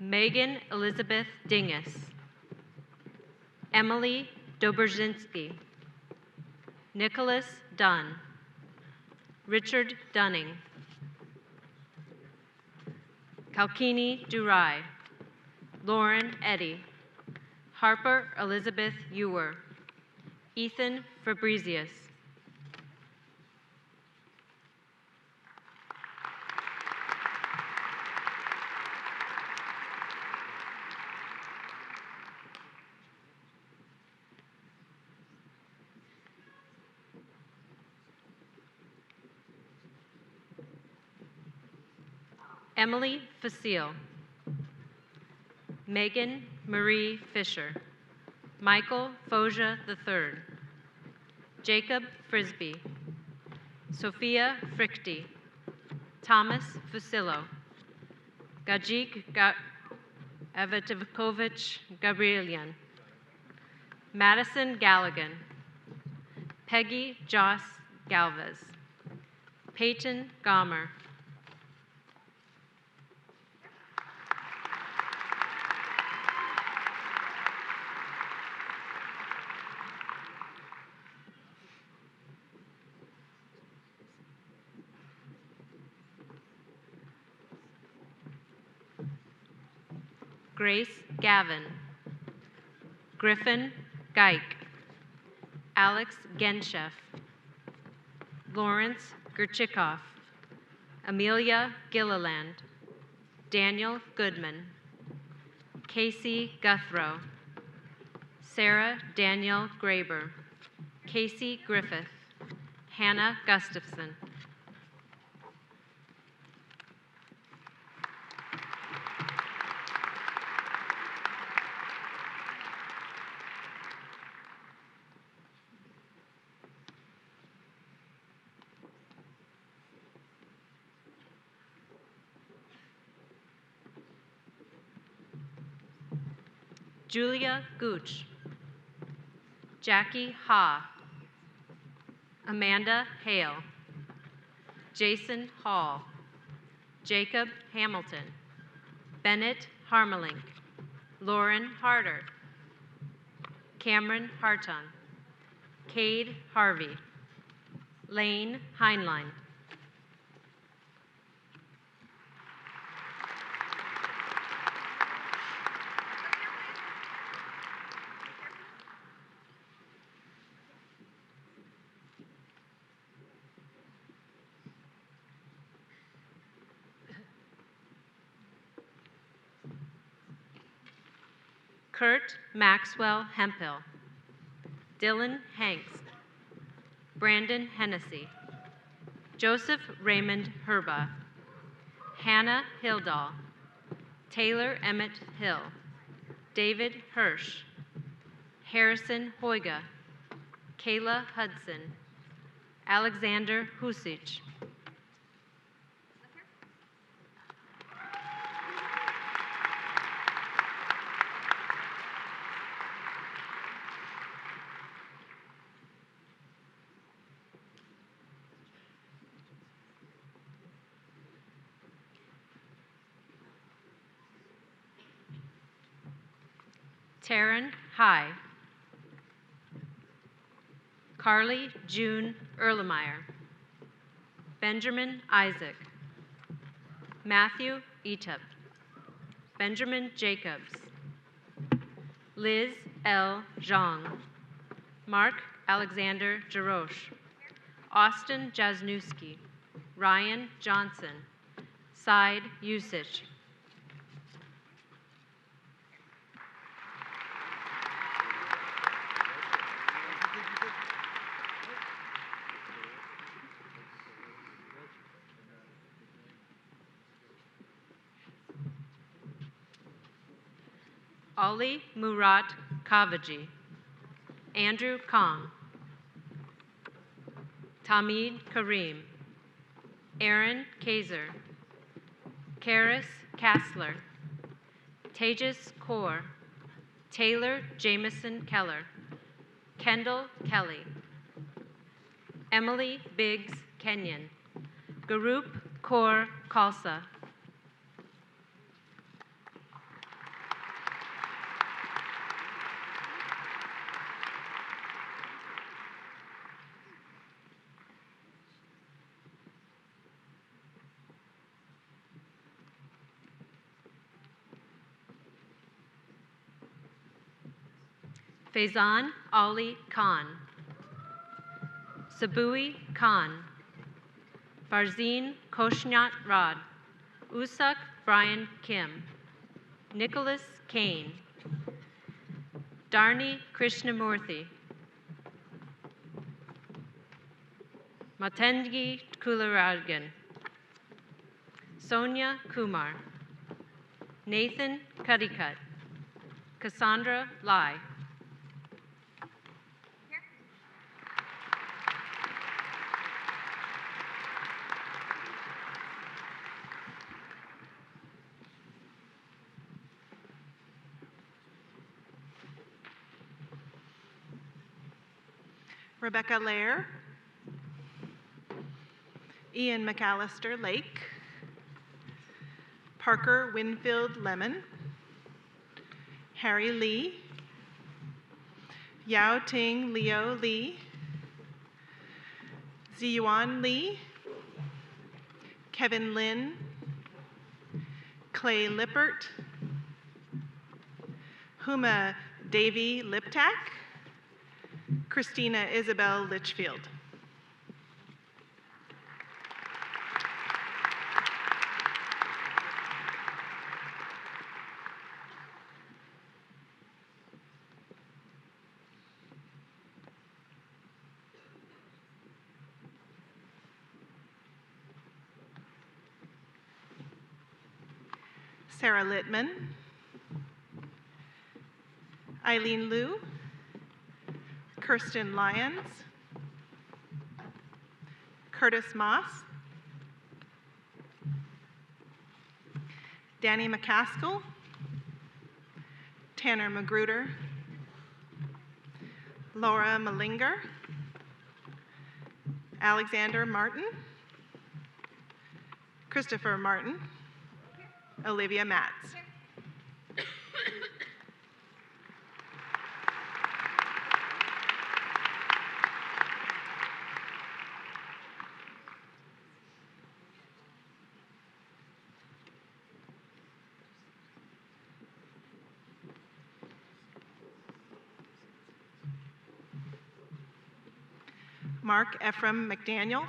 Megan Elizabeth Dingus, Emily Dobrzinski, Nicholas Dunn, Richard Dunning, Kalkini Durai, Lauren Eddy, Harper Elizabeth Ewer, Ethan Fabricius, Emily Facile, Megan Marie Fisher, Michael Foja III, Jacob Frisbee, Sophia Frichty, Thomas Fusillo, Gajik Avatikovich Gabrielian, Madison Galligan, Peggy Joss Galvez, Peyton Gomer, Grace Gavin, Griffin Geik, Alex Genshef, Lawrence Gerchikoff, Amelia Gilliland, Daniel Goodman, Casey Guthrow, Sarah Danielle Graber, Casey Griffith, Hannah Gustafson. Julia Gooch, Jackie Ha, Amanda Hale, Jason Hall, Jacob Hamilton, Bennett Harmelink, Lauren Harder, Cameron Hartung, Cade Harvey, Lane Heinlein. Kurt Maxwell Hemphill, Dylan Hanks, Brandon Hennessy, Joseph Raymond Herba, Hannah Hildahl, Taylor Emmett Hill, David Hirsch, Harrison Hoyga, Kayla Hudson, Alexander Husic, Taryn High, Carly June Erlemeyer, Benjamin Isaac, Matthew Etup, Benjamin Jacobs, Liz L. Zhang, Mark Alexander Jarosh, Austin Jasnewski, Ryan Johnson, Said Usich, Ali Murat Kavaji, Andrew Kong, Tamid Karim, Aaron Kaiser, Karis Kassler, Tejas Kaur, Taylor Jameson Keller, Kendall Kelly, Emily Biggs Kenyon, Garup Kaur Khalsa, Faizan Ali Khan, Sabui Khan, Farzeen Koshnat Rod, Usak Brian Kim, Nicholas Kane, Darni Krishnamurthy, Matengi Kularagan, Sonia Kumar, Nathan Cuddicut, Cassandra Lai, Rebecca Lair, Ian McAllister Lake, Parker Winfield Lemon, Harry Lee, Yao Ting Leo Lee, Ziyuan Lee, Kevin Lin, Clay Lippert, Huma Davy Liptak, Christina Isabel Litchfield. Sarah Littman, Eileen Liu, Kirsten Lyons, Curtis Moss, Danny McCaskill, Tanner Magruder, Laura Malinger, Alexander Martin, Christopher Martin, Olivia Matz. Mark Ephraim McDaniel,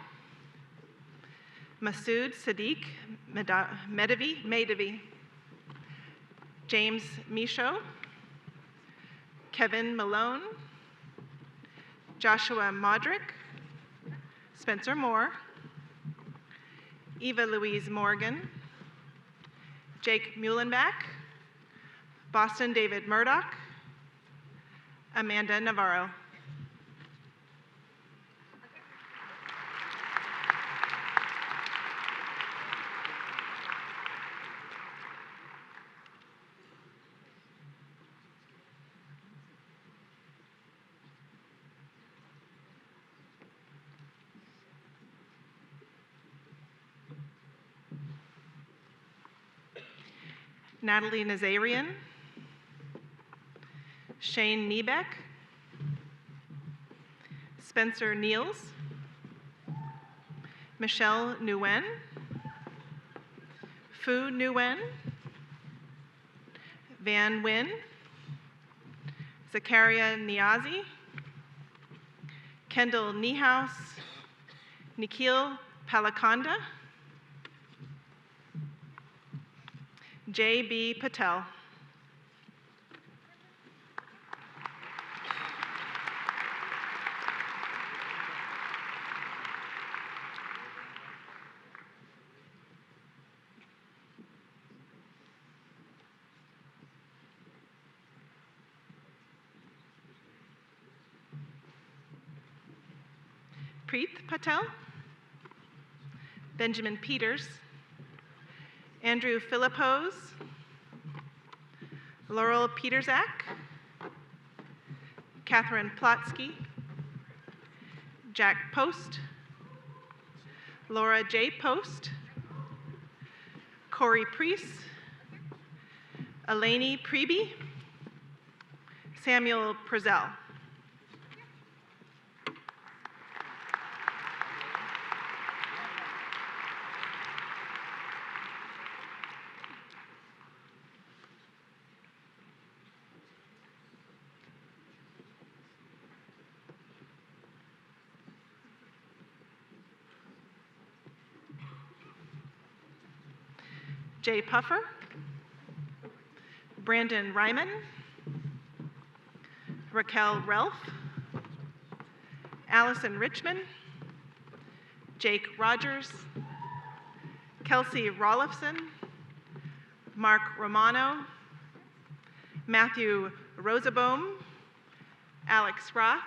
Masood Sadiq Medavi, James Michaud, Kevin Malone, Joshua Modrick, Spencer Moore, Eva Louise Morgan, Jake Muhlenbach, Boston David Murdoch, Amanda Navarro. Natalie Nazarian, Shane Niebeck, Spencer Niels, Michelle Nguyen, Fu Nguyen, Van Nguyen, Zakaria Niazi, Kendall Niehaus, Nikhil Palakonda, J.B. Patel. Preet Patel, Benjamin Peters, Andrew Philippos, Laurel Peterzak, Catherine Plotsky, Jack Post, Laura J. Post, Corey Priest, Eleni Preby, Samuel Prezell. Jay Puffer, Brandon Ryman, Raquel Relf, Allison Richmond, Jake Rogers, Kelsey Rollifson, Mark Romano, Matthew Rosaboom, Alex Roth,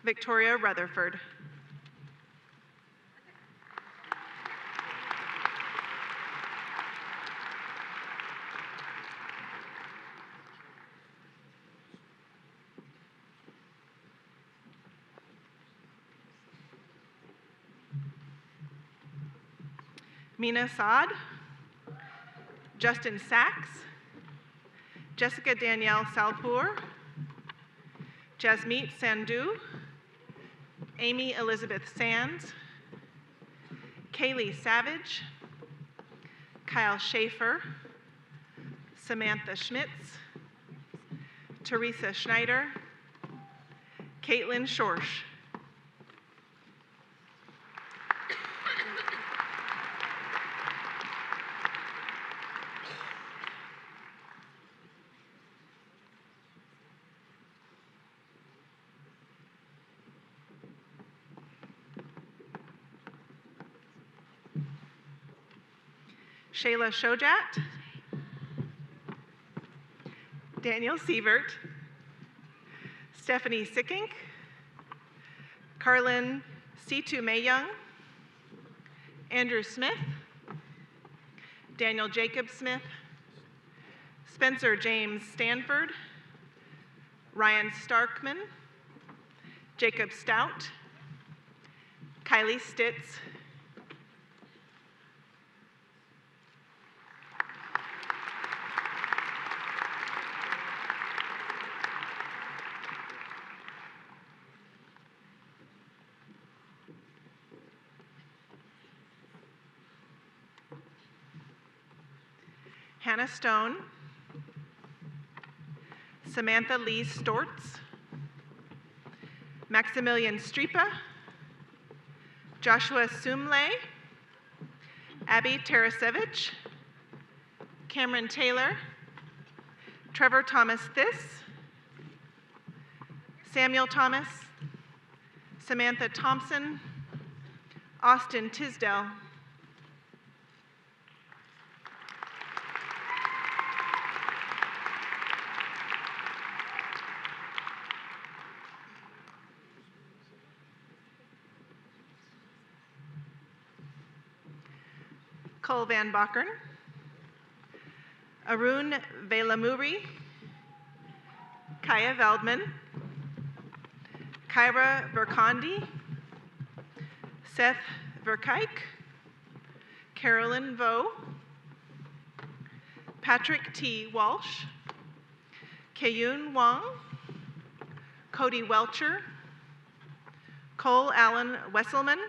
Victoria Rutherford. Mina Saad, Justin Sachs, Jessica Danielle Salpour, Jasmeet Sandhu, Amy Elizabeth Sands, Kaylee Savage, Kyle Schaefer, Samantha Schmitz, Teresa Schneider, Caitlin Schorsch. Shayla Shojat, Daniel Sievert, Stephanie Sickink, Carlin Situ Mayyoung, Andrew Smith, Daniel Jacob Smith, Spencer James Stanford, Ryan Starkman, Jacob Stout, Kylie Stitz, Hannah Stone, Samantha Lee Stortz, Maximilian Stripa, Joshua Sumley, Abby Tarasevich, Cameron Taylor, Trevor Thomas Thiss, Samuel Thomas, Samantha Thompson, Austin Tisdale, Cole Van Bakern, Arun Velamuri, Kaya Veldman, Kyra Verkondi, Seth Verkijk, Carolyn Vo, Patrick T. Walsh, Kayun Wong, Cody Welcher, Cole Allen Wesselman,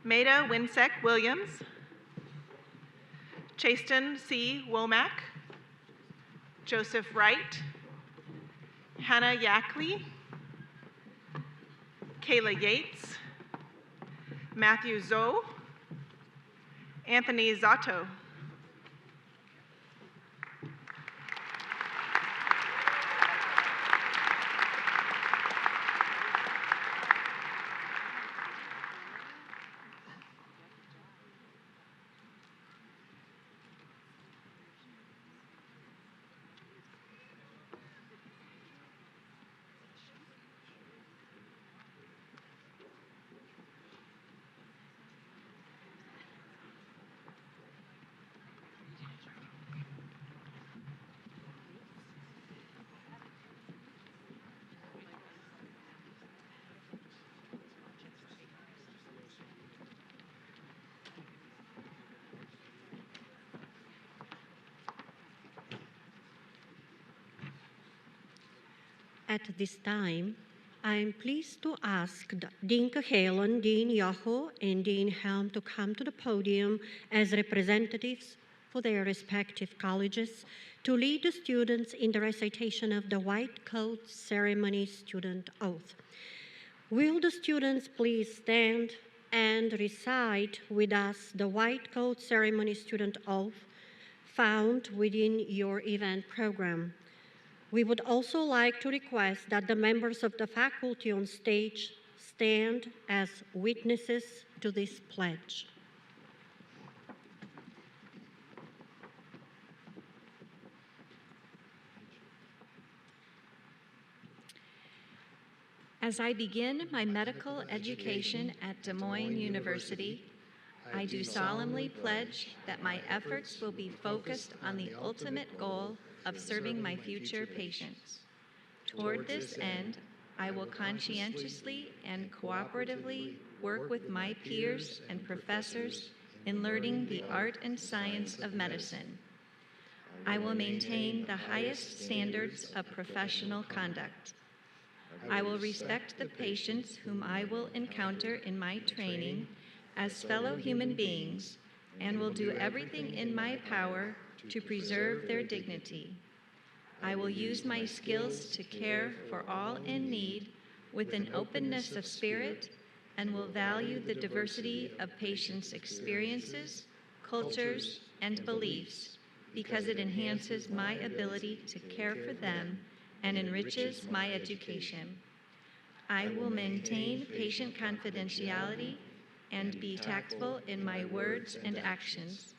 Maida Winsek Williams, Chasten C. Womack, Joseph Wright, Hannah Yackley, Kayla Yates, Matthew Zoe, Anthony Zotto. At this time, I am pleased to ask Dean Cahalan, Dean Yoho, and Dean Helm to come to the podium as representatives for their respective colleges to lead the students in the recitation of the White Coat Ceremony Student Oath. Will the students please stand and recite with us the White Coat Ceremony Student Oath found within your event program. We would also like to request that the members of the faculty on stage stand as witnesses to this pledge. As I begin my medical education at Des Moines University, I do solemnly pledge that my efforts will be focused on the ultimate goal of serving my future patients. Toward this end, I will conscientiously and cooperatively work with my peers and professors in learning the art and science of medicine. I will maintain the highest standards of professional conduct. I will respect the patients whom I will encounter in my training as fellow human beings and will do everything in my power to preserve their dignity. I will use my skills to care for all in need with an openness of spirit and will value the diversity of patients' experiences, cultures, and beliefs because it enhances my ability to care for them and enriches my education. I will maintain patient confidentiality and be tactful in my words and actions.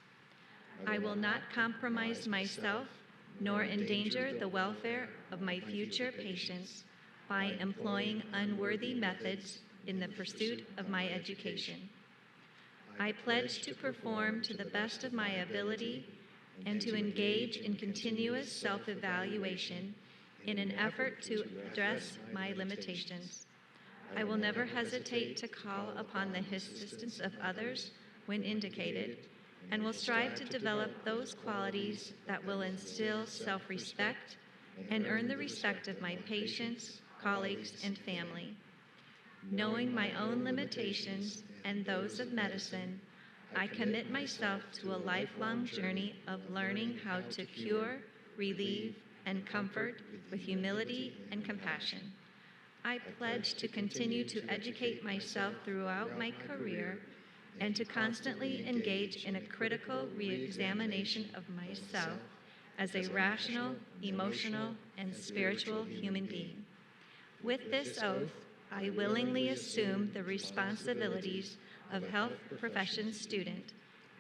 I will not compromise myself nor endanger the welfare of my future patients by employing unworthy methods in the pursuit of my education. I pledge to perform to the best of my ability and to engage in continuous self-evaluation in an effort to address my limitations. I will never hesitate to call upon the assistance of others when indicated, and will strive to develop those qualities that will instill self-respect and earn the respect of my patients, colleagues, and family. Knowing my own limitations and those of medicine, I commit myself to a lifelong journey of learning how to cure, relieve, and comfort with humility and compassion. I pledge to continue to educate myself throughout my career and to constantly engage in a critical re-examination of myself as a rational, emotional, and spiritual human being. With this oath, I willingly assume the responsibilities of health profession student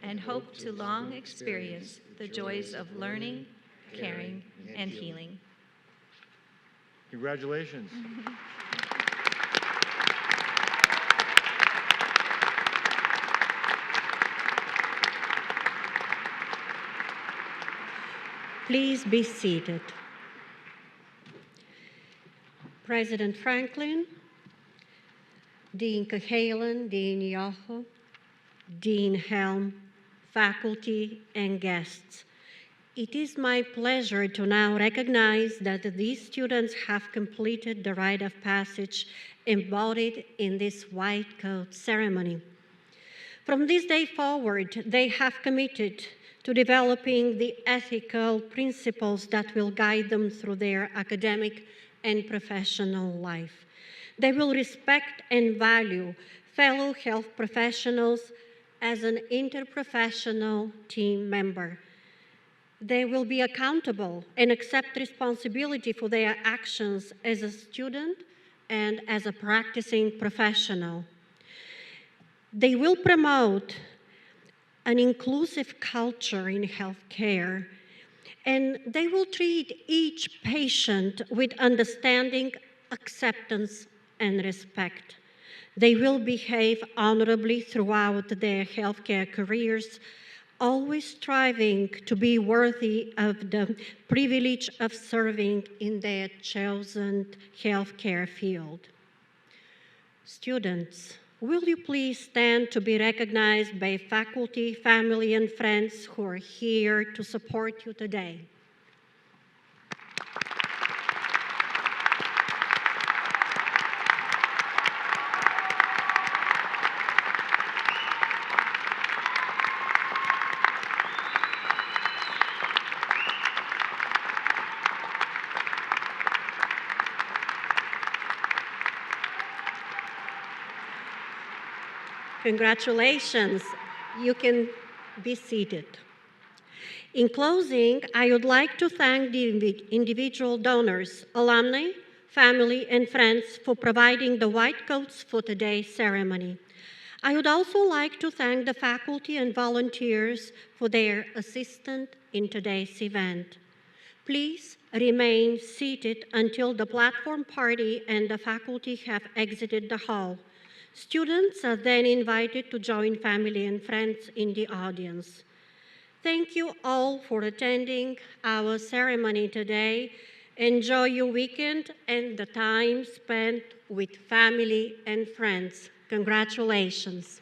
and hope to long experience the joys of learning, caring, and healing. Congratulations. Please be seated. President Franklin, Dean Cahalan, Dean Yoho, Dean Helm, faculty, and guests. It is my pleasure to now recognize that these students have completed the rite of passage embodied in this white coat ceremony. From this day forward, they have committed to developing the ethical principles that will guide them through their academic and professional life. They will respect and value fellow health professionals as an interprofessional team member. They will be accountable and accept responsibility for their actions as a student and as a practicing professional. They will promote an inclusive culture in healthcare, and they will treat each patient with understanding, acceptance, and respect. They will behave honorably throughout their healthcare careers, always striving to be worthy of the privilege of serving in their chosen healthcare field. Students, will you please stand to be recognized by faculty, family, and friends who are here to support you today? Congratulations. You can be seated. In closing, I would like to thank the individual donors, alumni, family, and friends for providing the white coats for today's ceremony. I would also like to thank the faculty and volunteers for their assistance in today's event. Please remain seated until the platform party and the faculty have exited the hall. Students are then invited to join family and friends in the audience. Thank you all for attending our ceremony today. Enjoy your weekend and the time spent with family and friends. Congratulations.